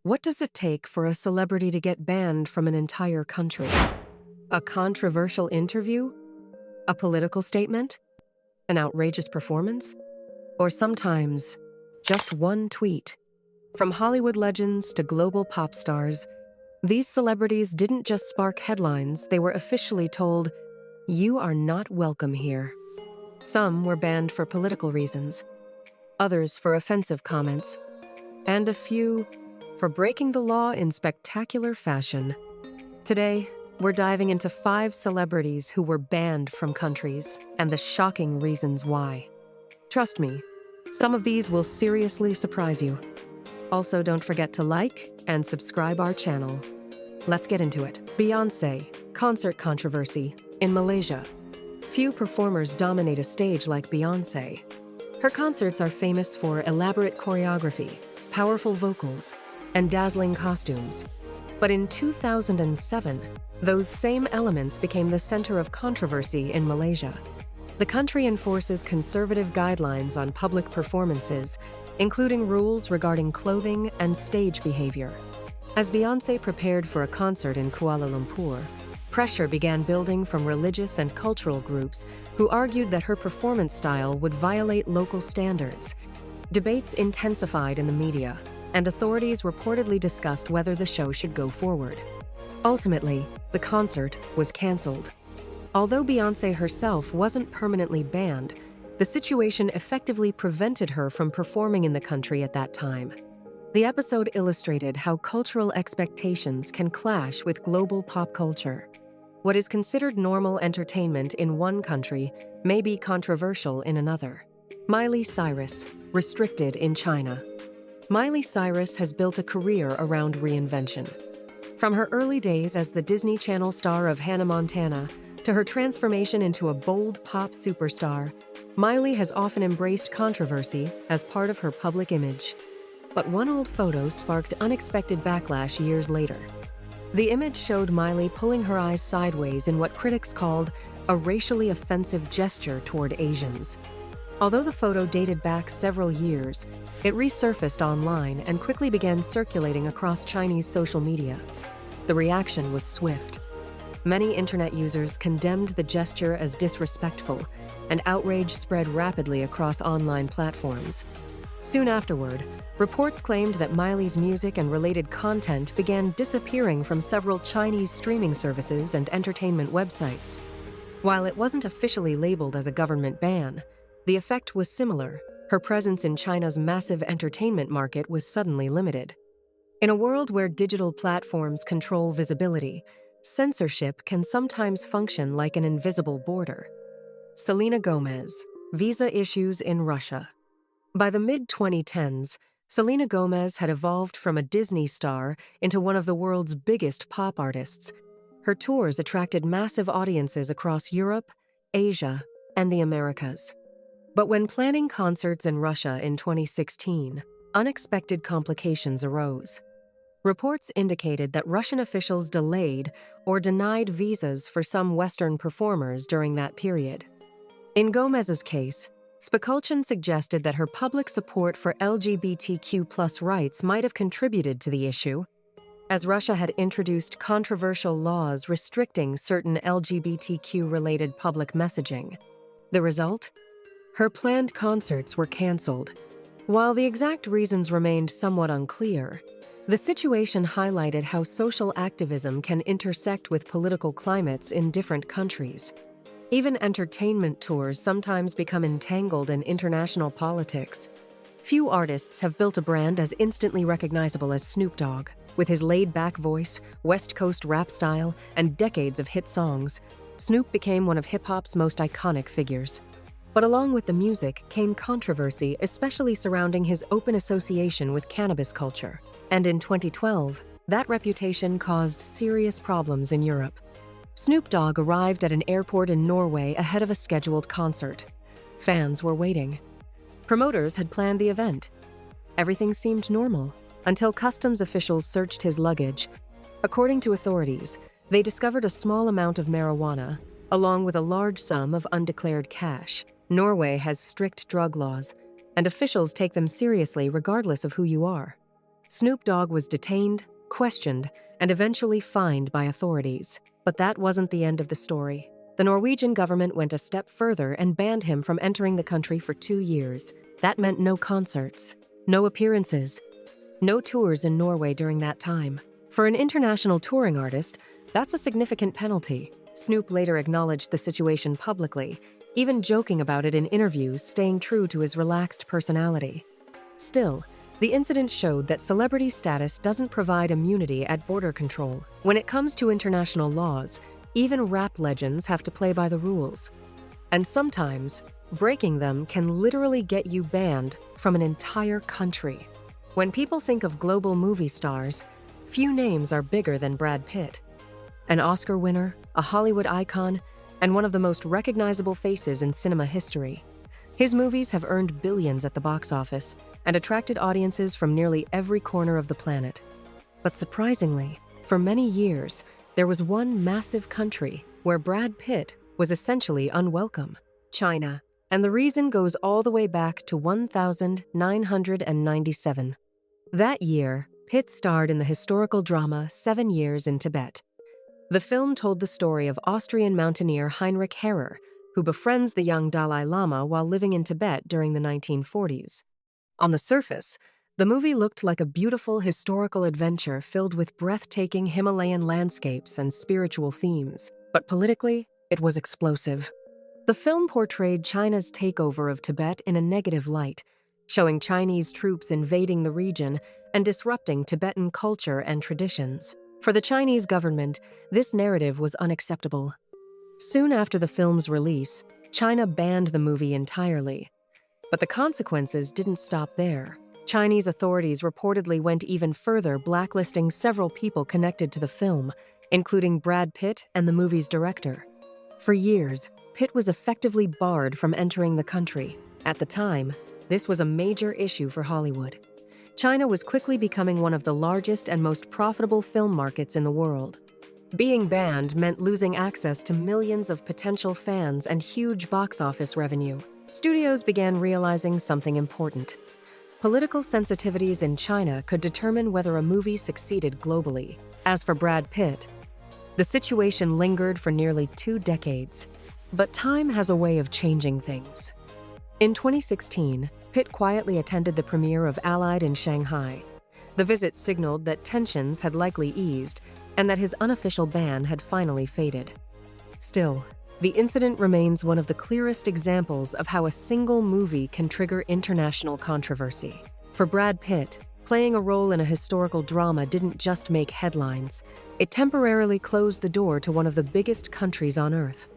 What does it take for a celebrity to get banned from an entire country? A controversial interview? A political statement? An outrageous performance? Or sometimes, just one tweet? From Hollywood legends to global pop stars, these celebrities didn't just spark headlines, they were officially told, "You are not welcome here." Some were banned for political reasons, others for offensive comments, and a few for breaking the law in spectacular fashion. Today, we're diving into 5 celebrities who were banned from countries and the shocking reasons why. Trust me, some of these will seriously surprise you. Also, don't forget to like and subscribe our channel. Let's get into it. Beyonce, concert controversy in Malaysia. Few performers dominate a stage like Beyonce. Her concerts are famous for elaborate choreography, powerful vocals, and dazzling costumes. But in 2007, those same elements became the center of controversy in Malaysia. The country enforces conservative guidelines on public performances, including rules regarding clothing and stage behavior. As Beyonce prepared for a concert in Kuala Lumpur, pressure began building from religious and cultural groups who argued that her performance style would violate local standards. Debates intensified in the media, and authorities reportedly discussed whether the show should go forward. Ultimately, the concert was canceled. Although Beyonce herself wasn't permanently banned, the situation effectively prevented her from performing in the country at that time. The episode illustrated how cultural expectations can clash with global pop culture. What is considered normal entertainment in one country may be controversial in another. Miley Cyrus, restricted in China. Miley Cyrus has built a career around reinvention. From her early days as the Disney Channel star of Hannah Montana to her transformation into a bold pop superstar, Miley has often embraced controversy as part of her public image. But one old photo sparked unexpected backlash years later. The image showed Miley pulling her eyes sideways in what critics called a racially offensive gesture toward Asians. Although the photo dated back several years, it resurfaced online and quickly began circulating across Chinese social media. The reaction was swift. Many internet users condemned the gesture as disrespectful, and outrage spread rapidly across online platforms. Soon afterward, reports claimed that Miley's music and related content began disappearing from several Chinese streaming services and entertainment websites. While it wasn't officially labeled as a government ban, the effect was similar. Her presence in China's massive entertainment market was suddenly limited. In a world where digital platforms control visibility, censorship can sometimes function like an invisible border. Selena Gomez, visa issues in Russia. By the mid-2010s, Selena Gomez had evolved from a Disney star into one of the world's biggest pop artists. Her tours attracted massive audiences across Europe, Asia, and the Americas. But when planning concerts in Russia in 2016, unexpected complications arose. Reports indicated that Russian officials delayed or denied visas for some Western performers during that period. In Gomez's case, speculation suggested that her public support for LGBTQ+ rights might have contributed to the issue, as Russia had introduced controversial laws restricting certain LGBTQ-related public messaging. The result? Her planned concerts were canceled. While the exact reasons remained somewhat unclear, the situation highlighted how social activism can intersect with political climates in different countries. Even entertainment tours sometimes become entangled in international politics. Few artists have built a brand as instantly recognizable as Snoop Dogg. With his laid-back voice, West Coast rap style, and decades of hit songs, Snoop became one of hip-hop's most iconic figures. But along with the music came controversy, especially surrounding his open association with cannabis culture. And in 2012, that reputation caused serious problems in Europe. Snoop Dogg arrived at an airport in Norway ahead of a scheduled concert. Fans were waiting. Promoters had planned the event. Everything seemed normal until customs officials searched his luggage. According to authorities, they discovered a small amount of marijuana, along with a large sum of undeclared cash. Norway has strict drug laws, and officials take them seriously regardless of who you are. Snoop Dogg was detained, questioned, and eventually fined by authorities. But that wasn't the end of the story. The Norwegian government went a step further and banned him from entering the country for 2 years. That meant no concerts, no appearances, no tours in Norway during that time. For an international touring artist, that's a significant penalty. Snoop later acknowledged the situation publicly, even joking about it in interviews, staying true to his relaxed personality. Still, the incident showed that celebrity status doesn't provide immunity at border control. When it comes to international laws, even rap legends have to play by the rules. And sometimes, breaking them can literally get you banned from an entire country. When people think of global movie stars, few names are bigger than Brad Pitt. An Oscar winner, a Hollywood icon, and one of the most recognizable faces in cinema history. His movies have earned billions at the box office and attracted audiences from nearly every corner of the planet. But surprisingly, for many years, there was one massive country where Brad Pitt was essentially unwelcome: China. And the reason goes all the way back to 1997. That year, Pitt starred in the historical drama 7 Years in Tibet. The film told the story of Austrian mountaineer Heinrich Harrer, who befriends the young Dalai Lama while living in Tibet during the 1940s. On the surface, the movie looked like a beautiful historical adventure filled with breathtaking Himalayan landscapes and spiritual themes. But politically, it was explosive. The film portrayed China's takeover of Tibet in a negative light, showing Chinese troops invading the region and disrupting Tibetan culture and traditions. For the Chinese government, this narrative was unacceptable. Soon after the film's release, China banned the movie entirely. But the consequences didn't stop there. Chinese authorities reportedly went even further, blacklisting several people connected to the film, including Brad Pitt and the movie's director. For years, Pitt was effectively barred from entering the country. At the time, this was a major issue for Hollywood. China was quickly becoming one of the largest and most profitable film markets in the world. Being banned meant losing access to millions of potential fans and huge box office revenue. Studios began realizing something important. Political sensitivities in China could determine whether a movie succeeded globally. As for Brad Pitt, the situation lingered for nearly 2 decades. But time has a way of changing things. In 2016, Pitt quietly attended the premiere of Allied in Shanghai. The visit signaled that tensions had likely eased and that his unofficial ban had finally faded. Still, the incident remains one of the clearest examples of how a single movie can trigger international controversy. For Brad Pitt, playing a role in a historical drama didn't just make headlines. It temporarily closed the door to one of the biggest countries on Earth.